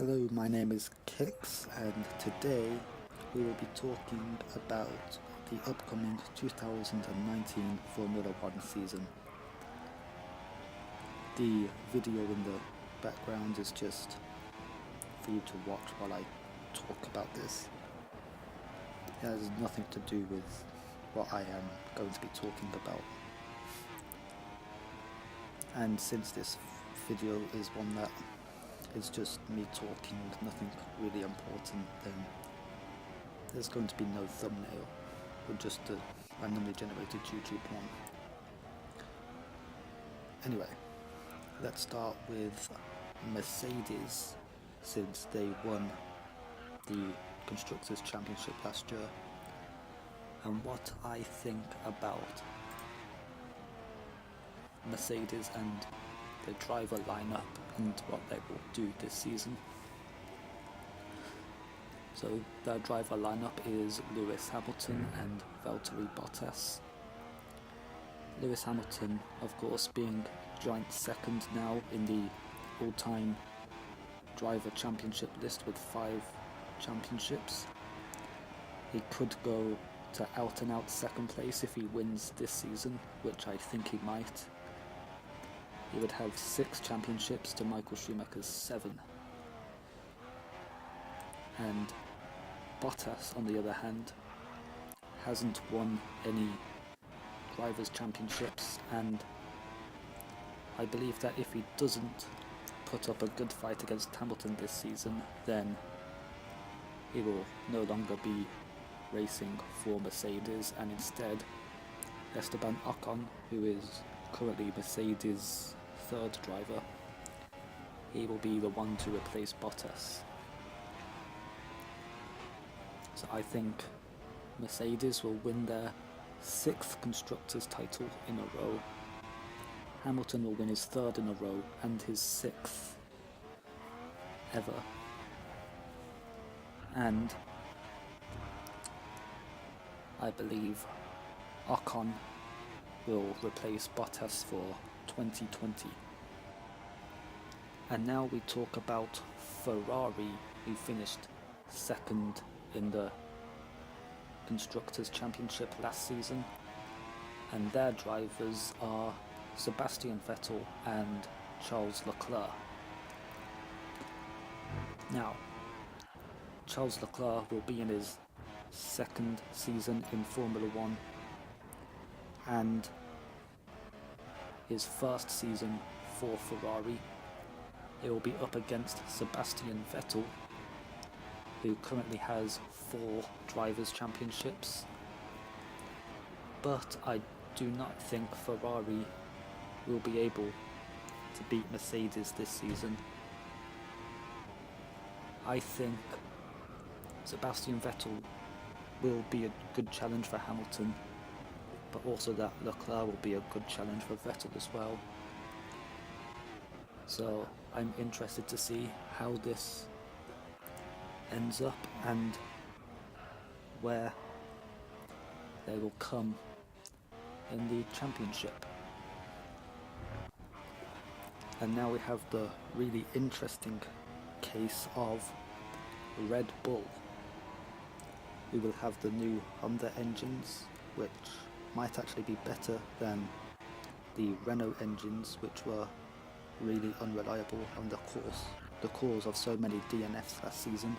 Hello, my name is Kix, and today we will be talking about the upcoming 2019 Formula One season. The video in the background is just for you to watch while I talk about this. It has nothing to do with what I am going to be talking about. And since this video is one that is just me talking, nothing really important, then there's going to be no thumbnail, or just a randomly generated YouTube one. Anyway, let's start with Mercedes, since they won the Constructors' Championship last year, and what I think about Mercedes and the driver lineup and what they will do this season. So their driver lineup is Lewis Hamilton and Valtteri Bottas. Lewis Hamilton, of course, being joint second now in the all-time driver championship list with 5 championships. He could go to out-and-out second place if he wins this season, which I think he might. He would have 6 championships to Michael Schumacher's 7. And Bottas, on the other hand, hasn't won any drivers' championships, and I believe that if he doesn't put up a good fight against Hamilton this season, then he will no longer be racing for Mercedes, and instead Esteban Ocon, who is currently Mercedes' 3rd driver, he will be the one to replace Bottas. So I think Mercedes will win their 6th Constructors' title in a row. Hamilton will win his 3rd in a row and his 6th ever. And I believe Ocon will replace Bottas for 2020. And now we talk about Ferrari, who finished 2nd in the Constructors' Championship last season, and their drivers are Sebastian Vettel and Charles Leclerc. Now, Charles Leclerc will be in his 2nd season in Formula One, and his 1st season for Ferrari. He will be up against Sebastian Vettel, who currently has 4 drivers' championships. But I do not think Ferrari will be able to beat Mercedes this season. I think Sebastian Vettel will be a good challenge for Hamilton, but also that Leclerc will be a good challenge for Vettel as well. So I'm interested to see how this ends up and where they will come in the championship. And now we have the really interesting case of Red Bull, who will have the new Honda engines, which might actually be better than the Renault engines, which were really unreliable on the cause of so many DNFs last season.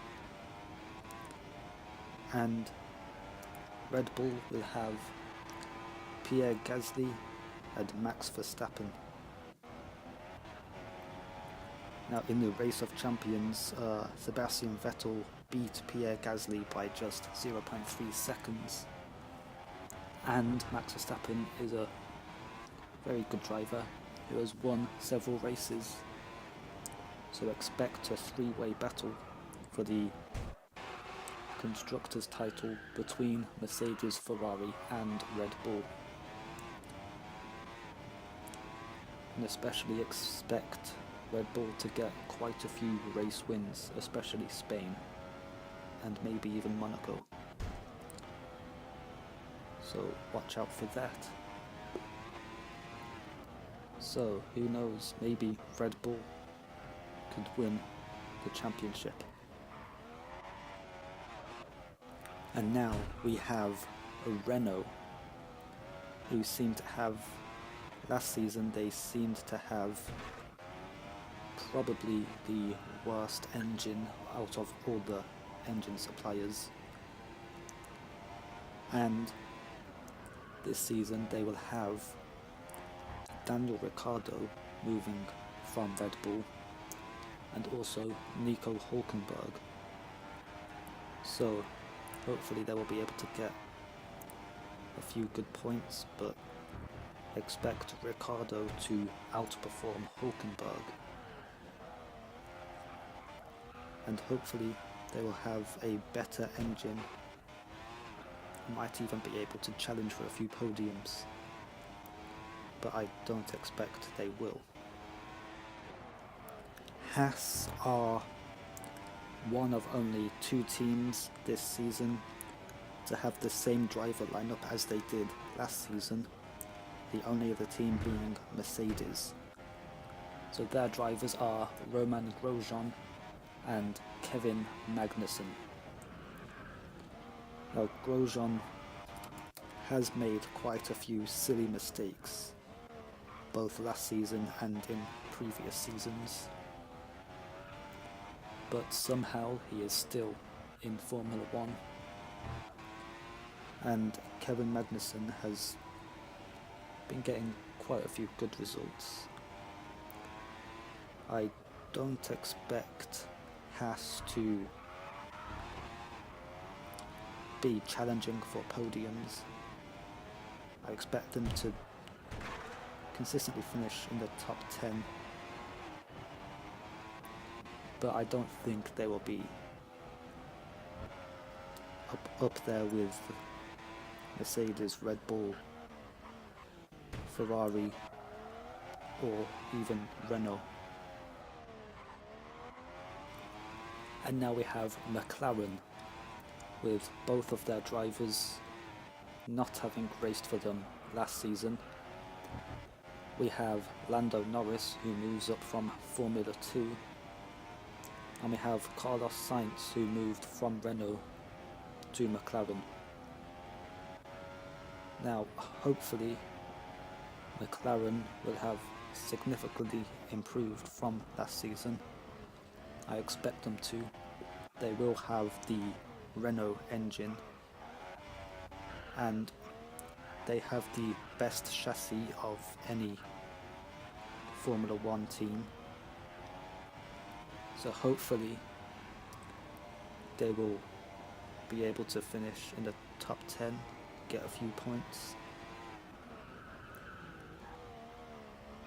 And Red Bull will have Pierre Gasly and Max Verstappen. Now, in the race of champions, Sebastian Vettel beat Pierre Gasly by just 0.3 seconds. And Max Verstappen is a very good driver who has won several races. So expect a 3-way battle for the Constructors' title between Mercedes, Ferrari and Red Bull. And especially expect Red Bull to get quite a few race wins, especially Spain, and maybe even Monaco. So watch out for that. So who knows, maybe Red Bull could win the championship. And now we have a Renault, who seem to have, last season they seemed to have probably the worst engine out of all the engine suppliers. And this season they will have Daniel Ricciardo moving from Red Bull, and also Nico Hülkenberg. So hopefully they will be able to get a few good points, but expect Ricciardo to outperform Hülkenberg. And hopefully they will have a better engine, might even be able to challenge for a few podiums, but I don't expect they will. Haas are one of only 2 teams this season to have the same driver lineup as they did last season, the only other team being Mercedes. So their drivers are Romain Grosjean and Kevin Magnussen. Now Grosjean has made quite a few silly mistakes, both last season and in previous seasons, but somehow he is still in Formula 1. And Kevin Magnussen has been getting quite a few good results. I don't expect Haas to be challenging for podiums. I expect them to consistently finish in the top 10, but I don't think they will be up there with Mercedes, Red Bull, Ferrari, or even Renault. And now we have McLaren, with both of their drivers not having raced for them last season. We have Lando Norris, who moves up from Formula 2, and we have Carlos Sainz, who moved from Renault to McLaren. Now, hopefully, McLaren will have significantly improved from last season. I expect them to. They will have the Renault engine, and they have the best chassis of any Formula 1 team. So hopefully they will be able to finish in the top 10, get a few points,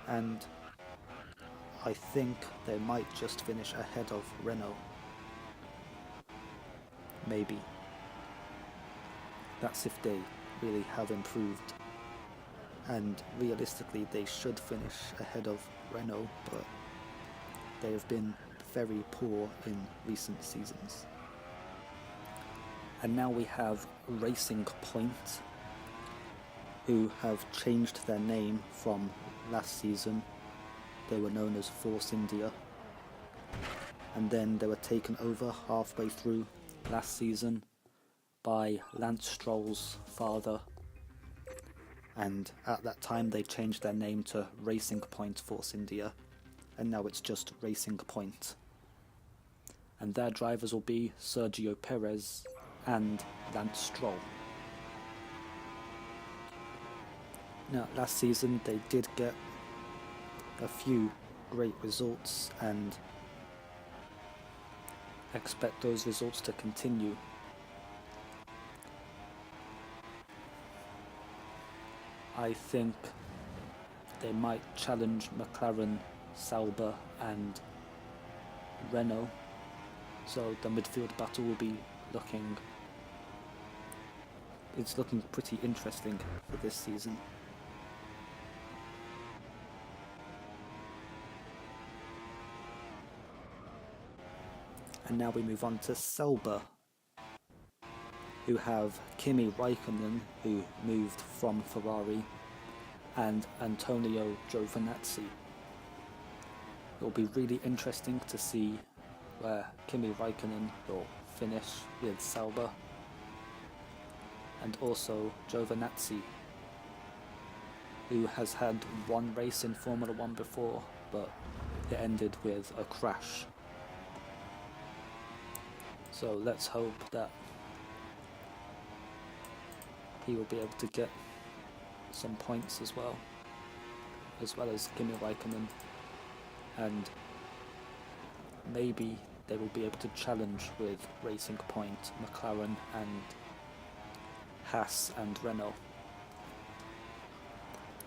and I think they might just finish ahead of Renault. Maybe. That's if they really have improved, and realistically they should finish ahead of Renault, but they have been very poor in recent seasons. And now we have Racing Point, who have changed their name from last season. They were known as Force India, and then they were taken over halfway through last season by Lance Stroll's father, and at that time they changed their name to Racing Point Force India, and now it's just Racing Point. And their drivers will be Sergio Perez and Lance Stroll. Now, last season they did get a few great results, and expect those results to continue. I think they might challenge McLaren, Sauber and Renault, so the midfield battle will be looking pretty interesting for this season. And now we move on to Sauber, who have Kimi Raikkonen, who moved from Ferrari, and Antonio Giovinazzi. It will be really interesting to see where Kimi Raikkonen will finish with Sauber, and also Giovinazzi, who has had one race in Formula 1 before, but it ended with a crash. So let's hope that he will be able to get some points as well as Kimi Raikkonen, and maybe they will be able to challenge with Racing Point, McLaren and Haas and Renault.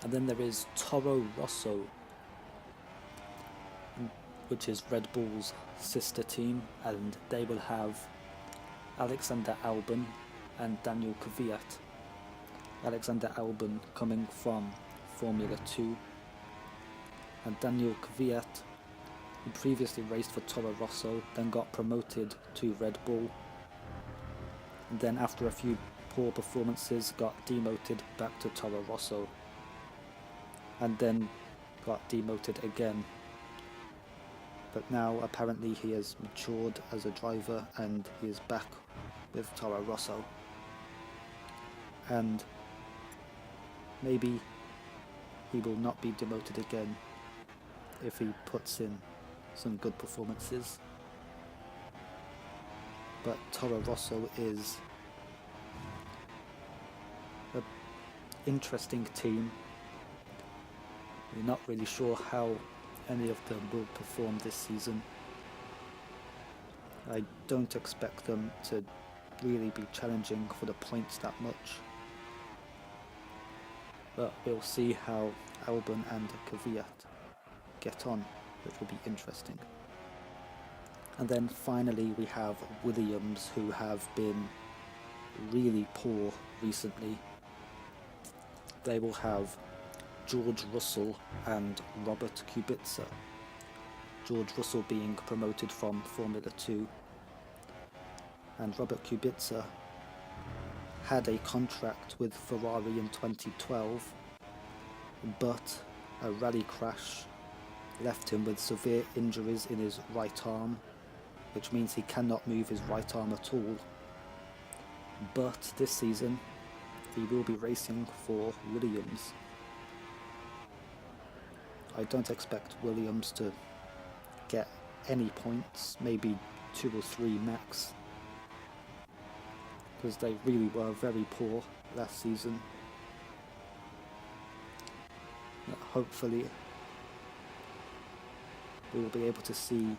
And then there is Toro Rosso, which is Red Bull's sister team, and they will have Alexander Albon and Daniel Kvyat. Alexander Albon coming from Formula 2, and Daniel Kvyat, who previously raced for Toro Rosso, then got promoted to Red Bull, and then after a few poor performances got demoted back to Toro Rosso, and then got demoted again. But now apparently he has matured as a driver and he is back with Toro Rosso. And maybe he will not be demoted again if he puts in some good performances. But Toro Rosso is an interesting team. We're not really sure how any of them will perform this season. I don't expect them to really be challenging for the points that much. But we'll see how Albon and Kvyat get on, which will be interesting. And then finally we have Williams, who have been really poor recently. They will have George Russell and Robert Kubica. George Russell being promoted from Formula 2, and Robert Kubica had a contract with Ferrari in 2012, but a rally crash left him with severe injuries in his right arm, which means he cannot move his right arm at all. But this season he will be racing for Williams. I don't expect Williams to get any points, maybe 2 or 3 max, because they really were very poor last season. But hopefully we will be able to see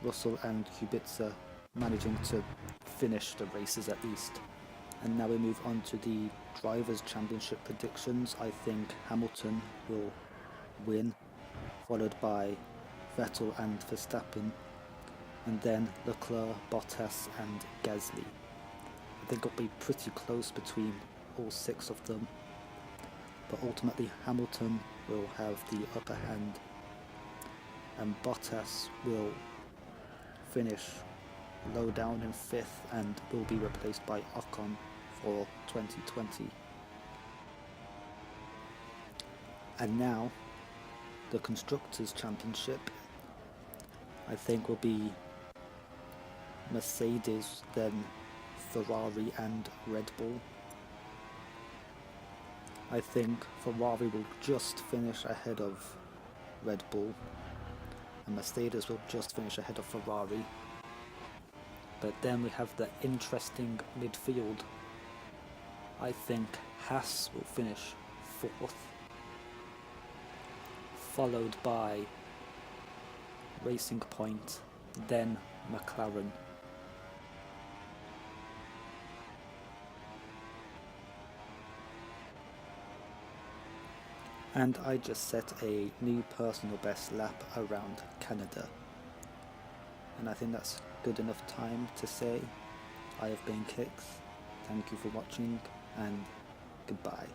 Russell and Kubica managing to finish the races at least. And now we move on to the Drivers' Championship predictions. I think Hamilton will win, followed by Vettel and Verstappen, and then Leclerc, Bottas and Gasly. I think it'll be pretty close between all 6 of them, but ultimately Hamilton will have the upper hand, and Bottas will finish low down in 5th and will be replaced by Ocon for 2020. And now the Constructors' Championship, I think, will be Mercedes, then Ferrari and Red Bull. I think Ferrari will just finish ahead of Red Bull, and Mercedes will just finish ahead of Ferrari. But then we have the interesting midfield. I think Haas will finish 4th, followed by Racing Point, then McLaren. And I just set a new personal best lap around Canada. And I think that's good enough time to say I have been Kix. Thank you for watching and goodbye.